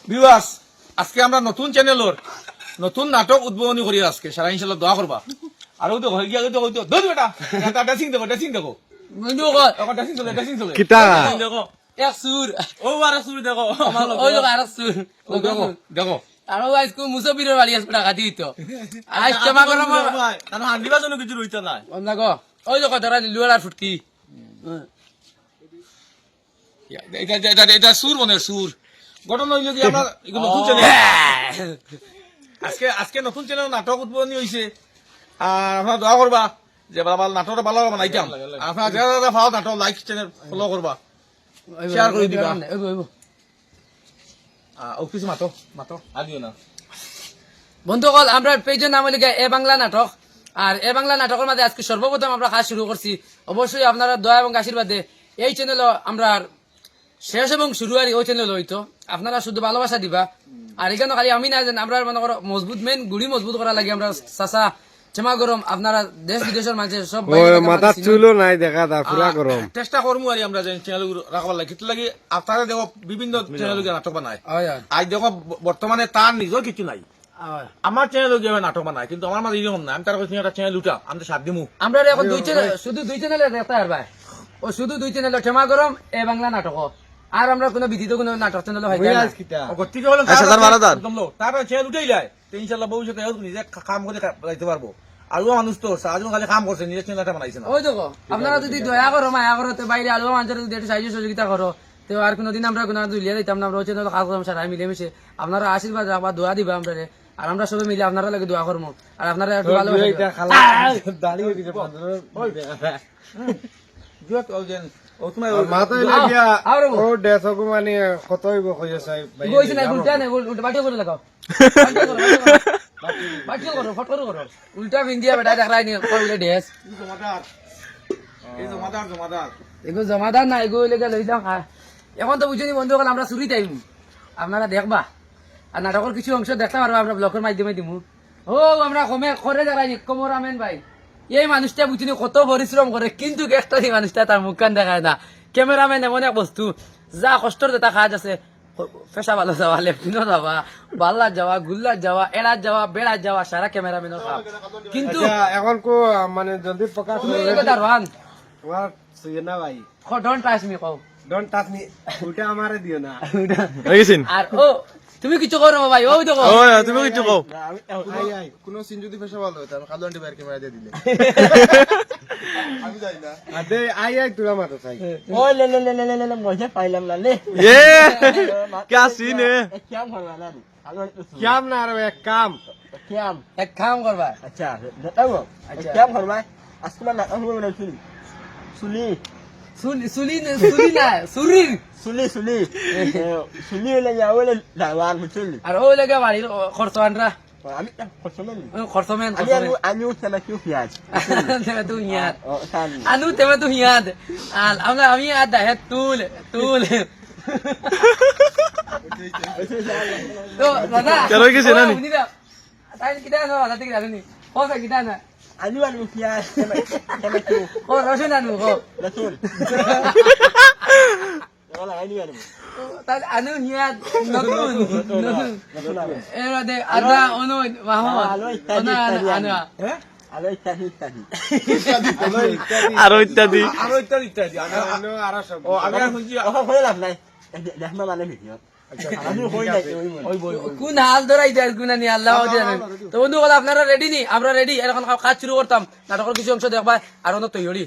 viewers আজকে আমরা নতুন চ্যানেলের নতুন নাটক উদ্বোধনী করি আজকে সারা ইনশাআল্লাহ দোয়া করবা আর তো হয়ে গিয়া তো হইতো দৌড় বেটা এটা ড্রেসিং দেখো বন্ধু কো এখন ড্রেসিং চলে কিতা দেখো এক সুর ও আর সুর দেখো ওই লোক আর সুর দেখো দেখো আর ওই আজকে মুসাফিরের বাড়ি আসবে টাকা দিত আজ জমা করো ভাই তার হান্ডিবা জন্য কিছু রইতো না আমরা গো ওই লোক ধরা লুয়ার আর ফুটকি এটা সুর মনে সুর ঘটনা হইল কি আমরা এগুলো নতুন চ্যানেল আজকে নতুন চ্যানেল নাটক উদ্বোধনী হয়েছে আর আপনারা দোয়া করবা যে ভালো নাটকটা ভালো বানাইতাম আপনারা যারা যারা ভালো নাটক লাইক চ্যানেল ফলো করবা শেয়ার করে দিবা অফিস মাতো আদিও না বন্ধুসকল আমরা পেজের নাম হলো এ বাংলা নাটক আর এ বাংলা নাটকের মাঝে আজকে সর্বপ্রথম আমরা কাজ শুরু করছি অবশ্যই আপনারা দয়া এবং আশীর্বাদে এই চ্যানেল আমরা শেষ এবং শুরু আর ওই চ্যানেল হইতো আপনারা শুধু ভালোবাসা দিবা আর এখানে খালি আমি না জানি আমরা মনে করো মজবুত মেন গুড়ি মজবুত করা লাগে আমরা চাচা চেমা গরম আপনারা দেশ বিদেশের মানুষের সব মাথা চুলো নাই দেখা দা পুরা গরম চেষ্টা করবো আর আমরা চ্যানেল রাখবার লাগে কিন্তু লাগে আপনারা দেখো বিভিন্ন চ্যানেল নাটক বানায় আজ দেখো বর্তমানে তার নিজের কিছু নাই আমার চ্যানেল নাটক বানায় কিন্তু আমার মাঝে এরকম না আমি তার কাছে একটা চ্যানেল উঠা আমি সাত দিমু আমরা এখন দুই চ্যানেল শুধু দুই চ্যানেলে দেখতে পারবা ও শুধু দুই চ্যানেল চেমা গরম এ বাংলা নাটক আর আমরা কোনো বিধিত কোনো নাটক চ্যানেল হয় তার চ্যানেল উঠেই যায় ইনশাল্লাহ ভবিষ্যতে নিজে কাম করে যাইতে পারবো আলুয়া মানুষ তো সারাজন খালি কাম করছে নিজের চ্যানেলটা বানাইছে না ওই দেখো আপনারা যদি দয়া করো মায়া করো তো বাইরে আলুয়া মানুষের যদি একটু সাহায্য সহযোগিতা করো তো আর কোনোদিন আমরা কোনো দুলিয়া দিতাম না আমরা ওই চ্যানেল কাজ করলাম সারা মিলেমিশে আপনারা আশীর্বাদ রাখবা দোয়া দিবা আমরা আর আমরা সবাই মিলে আপনারা লাগে দোয়া করবো আর আপনারা একটু ভালো মানে কত উল্টা ভিন্দিয়া বেটা দেখাই নি ড্রেস এগুলো জমাদার না এগুলো লই যাও এখন তো বুঝিনি বন্ধুসকল আমরা চুরি টাইম আপনারা দেখবা আর নাটকের কিছু অংশ দেখতে পারবা আমরা ব্লকের মাধ্যমে দিমু ও আমরা কমে করে দেখাই নি কমর আমেন ভাই এই মানুষটা বুঝিনি কত পরিশ্রম করে কিন্তু একটা মানুষটা তার মুখখান দেখায় না ক্যামেরাম্যান এমন এক বস্তু যা কষ্টর যেটা কাজ আছে পেশা ভালো যাওয়া লেফটিনও যাওয়া বাল্লার যাওয়া গুল্লার যাওয়া এড়ার যাওয়া বেড়ার যাওয়া সারা ক্যামেরাম্যানের কাজ কিন্তু এখন কো মানে জলদি প্রকাশ দারওয়ান না ভাই ডোন্ট টাচ মি কও ডোন্ট টাচ মি ওটা আমারে দিও না আর ও তুমি কিছু করো ভাই ওই দেখো তুমি কিছু কও কোন সিন যদি পেশা ভালো হতো আমি কালো আন্টি বাইরে ক্যামেরা দিয়ে দিলে আমি যাই না আদে আই তুরা মারো চাই ও লে মজা পাইলাম না লে এ क्या सीन है क्या भरवा ना কাম না আর এক কাম क्या এক কাম করবা अच्छा बताओ क्या भरवा আসলে না আমি বলে সুলি সুলি না সুরির সুলি হলে যাওলে দাওয়ার মুচলি আর ওই লাগে বাড়ির খরচওয়ানরা আমি খরচমেন খরচমেন আমি উঠলা কি পিয়াজ তেমে তুই ইয়াদ ও সান আনু তেমে তুই ইয়াদ আর আমি আর দাহে তুল তো দাদা চলো কিছু না নি তাই কিটা না দাদা ঠিক আছে নি কোসা কিটা না আমি আর পিয়াজ তেমে কি ও রসুন আনু গো রসুন ওলা আইনি আর তাই আনু ইয়াদ নতুন এরা দে আদা অনু মাহমুদ আনু আলো ইত্যাদি আরো ইত্যাদি আরো সব ও আমি শুনছি হয়ে লাভ নাই দেখমা মানে ভিডিও আমি হই নাই কোন হাল ধরাই দেয় গুনা নি আল্লাহ জানেন তো বন্ধু বল আপনারা রেডি নি আমরা রেডি এখন কাজ শুরু করতাম নাটকের কিছু অংশ দেখবা আর অন্য তৈরি